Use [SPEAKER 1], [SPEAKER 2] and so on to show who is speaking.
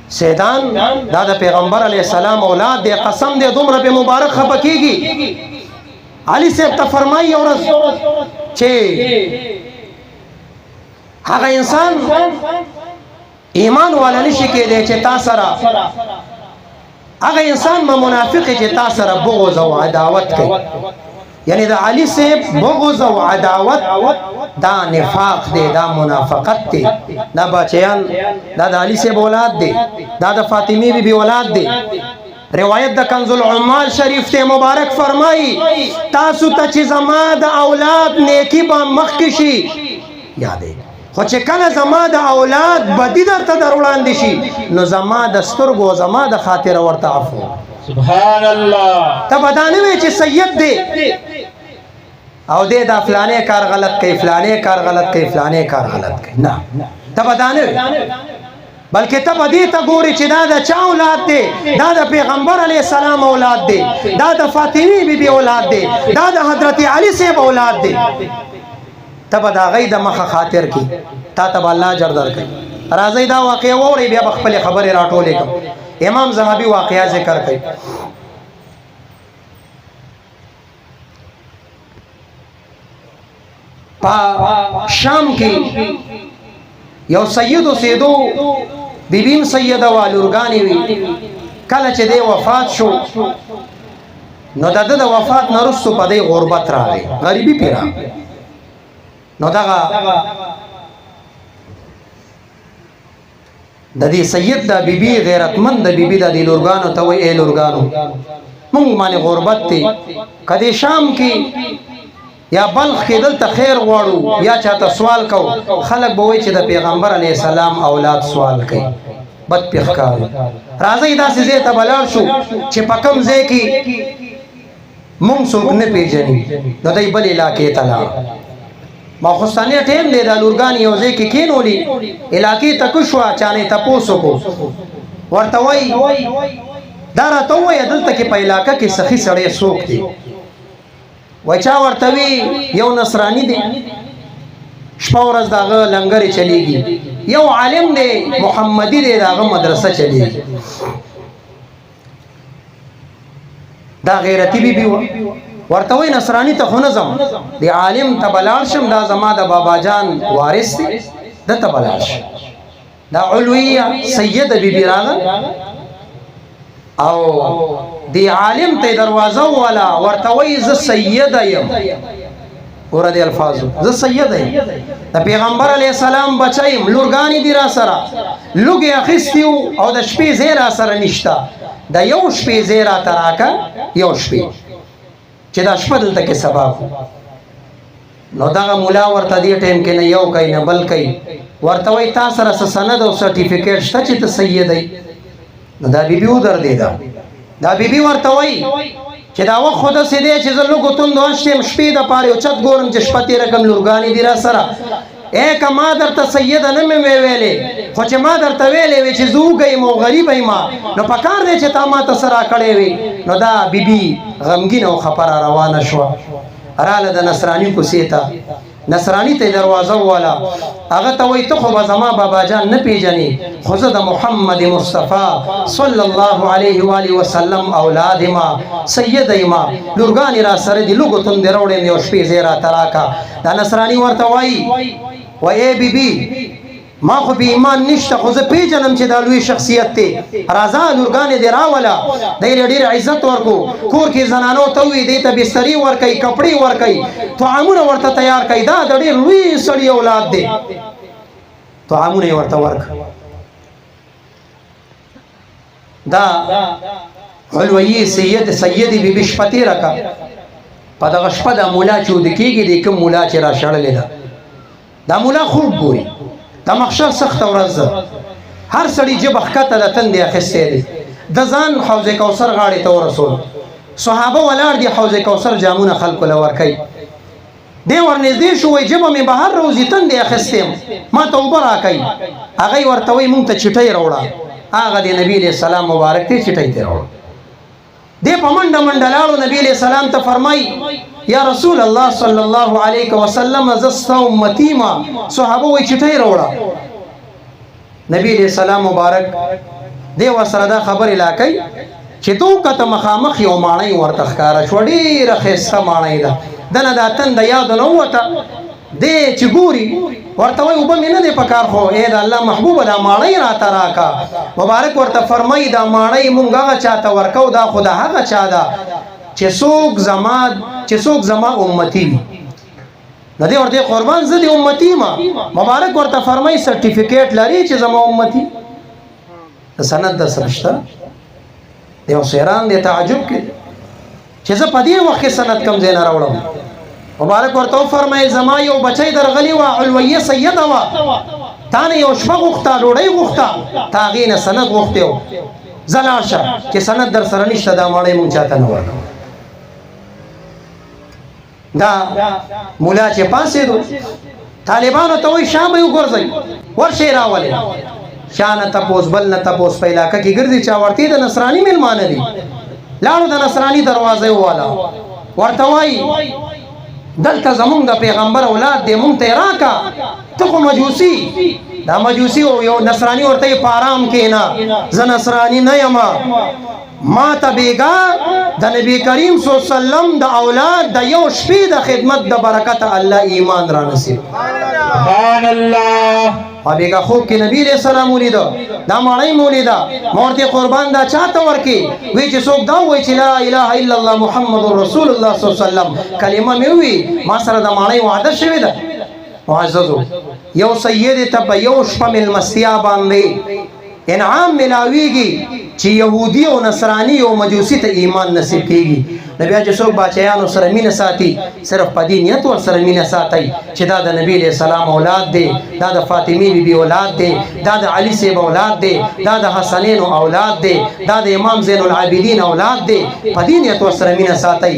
[SPEAKER 1] سیدان دا د پیغمبر علیه السلام اولاد دی، قسم دی دومره په مبارک خپه کیږي. علي صاحب ته فرمایي یو ورځ چې هغه انسان ایمان والا نشي کېدی چې تا سره، هغه انسان ما منافق چې تا سره بغض او عداوت کوي. یعنی د علي صاحب بغض او عداوت دا نفاق دی، دا منافقت دی. دا بچیان دا د علي صاحب اولاد دی، دا د فاطمه بی بی اولاد دی. روایت د کنز العمال شریف ته مبارک فرمایي تاسو ته چې زما د اولاد نیکی به مخکې شي یادې، خو چې کله زما د اولاد بدی درته در وړاندې شي نو زما د سترګو زما د خاطر ورته عفو.
[SPEAKER 2] سبحان الله.
[SPEAKER 1] ته به دا نه وایې چې سید دی او دی دا فلانه کار غلط کوي، فلانه کار غلط کوي، فلانه کار غلط کوي. نه، ته به دا نه وایې، بلکې ته به دې ته ګورې چې دا د چا اولاد دی؟ دا د پیغمبر علیه السلام اولاد دی، دا د فاطمه بی بی اولاد دی، دا د حضرت علي صاحب اولاد دی. ته به د هغوی د مخه خاطر کی، تا ته به الله اجر درکوي. راځئ دا واقعه واورئ، بیا به خپلې خبرې راټولې کړم. امام ذهبي واقعه ذکر کوي. په شام کې یو سید اوسېدو، بیبیم سیده وه، لورګانې وي. کله چې دی وفات شو نو د ده د وفات نه وروستو په دی غربت راغی، غریبي پرې راغی. نو دغه د دې سید د بیبي غیرتمند د بیبي د دې لورګانو ته وایي ای لورګانو مونږ باندې غربت دی، که دې شام کې یا بلخ کې دلته خیر غواړو یا چاته سوال کو، خلک به وایي چې د پیغمبر علیه السلام اولاد سوال کوي، بد پې ښکاري. راځئ داسې ځای ته به لاړ شو چې په کوم ځای کې مونږ څوک نه پېژني. نو دی بل علاقې ته لاړ. ماخوستانه ټیم دی، دا لورګانې یو ځای کې کېنولي، علاقې ته کوز شوه، چا نه تپوس وکړو، ورته وایي دا راته ووایه دلته کې په علاقه کې سخي سړی څوک دی؟ وایي چا ورته وي یو نصراني دی، شپه ورځ د هغه لنګرې چلیږي، یو عالم دی محمدي دی، د هغه مدرسه چلیږي. دا غیرتي بیبي وه. ورته وایي نصراني ته خو نه ځم، د عالم ته به لاړ شم، دا زما د بابا جان وارث دی، ده ته به لاړ شم. دا علویه سیده بیبي راغله او دی عالم ته دروازه وواله، ورته وایي زه سیده یم. ګوره دې الفاظو، زه سیده یم، د پیغمبر علیه السلام بچی یم، لورګانې دي را سره، لوږې اخیستي وو او د شپې ځای را سره نشته، د یو شپې ځای راته راکه، یو شپې چې دا شپه دلته کې سبا کړو. نو دغه مولا ورته دې ټایم کې نه یو کوي نه بل کوي، ورته وایي تا سره څه سند او سرټیفیکیټ شته چې ته سید یې؟ نو دا بیبي ودرېده. دا بیبي ورته وایي چې دا وخت خو داسې دی چې زه لږ توند واشت یم، شپې دپاره یو چت ګورم چې شپه تېره کړم، لورګانې دي را سره. که ما درته سیده نه مې ویلې، خو چې ما درته ویلې وې چې زه وږی یم او غریبه یم، نو پکار دی چې تا ما ته څه راکړی وې. نو دا بیبي غمګینه او خفه را روانه شوه، راله د نصراني کوڅې ته. نصراني ته دروازه وواله، هغه ته وایي ته خو به زما بابا جان نه پېژنې، خو زه د محمد مصطفی صلی الله علیه و آله وسلم اولاد یم، سید یم، لورګانې را سره دي، لږو توندې راوړې یو شپې ځای راته راکړه. دا نصراني ورته وایي ای بیبي ما خو به ایمان نشته، خو زه پېژنم چې دا لوی شخصیت دی، راځه لورګانې دې راوله، دی له ډېر عزت ورکړو، کور کې زنانو ته ووایي دی ته بسترې ورکوي، کپړې ورکوي، طعامونه ورته تیار کوي، دا د ډېر لوی سړي اولاد دی، طعامونه یې ورته ورکړه. دا علویي سیدې بیبي شپه تېره کړه. په دغه شپه دا مولا چې وده کېږي، د کوم مولا چې را شړلې ده، دا مولا خوب ګوري. دا محشر سخته ورځ ده، هر سړي جبه ښکته د تندې اخیستی دی، د ځان حوض کوثر غاړې ته ورسول، صحابه ولاړ دي، حوض کوثر جامونه خلکو له ورکوي. دی ورنږدې شو، وایي جبه مې بهر روځي، تندې اخیستی یم، ما ته اوبه راکوي. هغوی ورته وایي مونږ ته چټۍ راوړه، هغه د نبي علیه السلام مبارک دی چټۍ ته راوړه. دی په منډه منډه لاړو، نبي علیه السلام ته فرمایي یا رسول الله صلی الله علیه وسلم زه ستا امتي یم. صحابه وایي چټۍ راوړه. نبی علیه السلام مبارک دی ورسره دا خبرې لا کوي چې تو کته مخامخ یو ماڼۍ ورته ښکاره شوه، ډېره ښایسته ماڼۍ ده، دنه دا تنده یاد نه ووته، دی چې ګوري ورته وایي اوبه مې نه دی په کار، خو ای د الله محبوبه دا ماڼۍ راته راکه. مبارک ورته فرمایي دا ماڼۍ مونږ هغه چاته ورکو، دا خو د هغه چا ده چې څوک زما امتي وي. نه دی ورته قربان زه د امتي ما. مبارک ورته فرمایي سرټیفیکیټ لري چې زما امتي؟ سند د سره شته؟ دی اوس حیران دی، تعجب کې چې زه په دې وخت کې سند کوم ځای نه راوړم. مبارک ورته فرمایي زما یو بچی درغلی وه، علویه سیده وه، تا نه یو شپه غوښته، ډوډۍ غوښته، تا هغې نه سند غوښتی و، ځه لاړ شه چې سند در سره نشته دا ماڼۍ مونږ چاته نه ورکوو. دا مولا چې پاڅېدو طالبانو ته وایي شا به یې وګرځئ، ورشئ راولئ. شا نه تپوس بل نه تپوس، په علاقه کې ګرځي چا ورته د نصراني میلمانه دي، لاړو د نصراني دروازه یې وواله، ورته وایي دلته زمونږ د پیغمبر اولاد دی، مونږ ته یې راکه، ته خو مجوسي. دا مجوسي و یو نصراني ورته یې په آرام کښېنه، زه نصراني نه یم، ما ته بیګا د نبی کریم صلی الله علیه وسلم د اولاد د یو شپې د خدمت د برکته الله ایمان را نصیب.
[SPEAKER 2] سبحان الله.
[SPEAKER 1] بیګا خوب کې نبی علیہ السلام ولیده، دا ماڼۍ مو ولیده، ما ورته قربان دا چاته ورکې؟ وی چې څوک دا وایي چې لا اله الا الله محمد رسول الله صلی الله علیه وسلم کلمه مې ووي، ما سره د ماڼۍ وعده شوې ده. معززو یو سید ته په یو شپه مېلمستیا باندې انعام ملاویږي چې یهودي او نصرانی او مجوسی ته ایمان نصیب کیږي. نبی چې څوک بچیانو سره مینه ساتي، صرف په دې نیت ور سره مینه ساتي چې دا د نبی علیہ السلام اولاد دی، دا د فاطمی بیبي اولاد دی، دا د علی صاحب اولاد دی، دا د حسنین اولاد دی، دا د امام زین العابدین اولاد دی، په دې نیت ور سره مینه ساتي.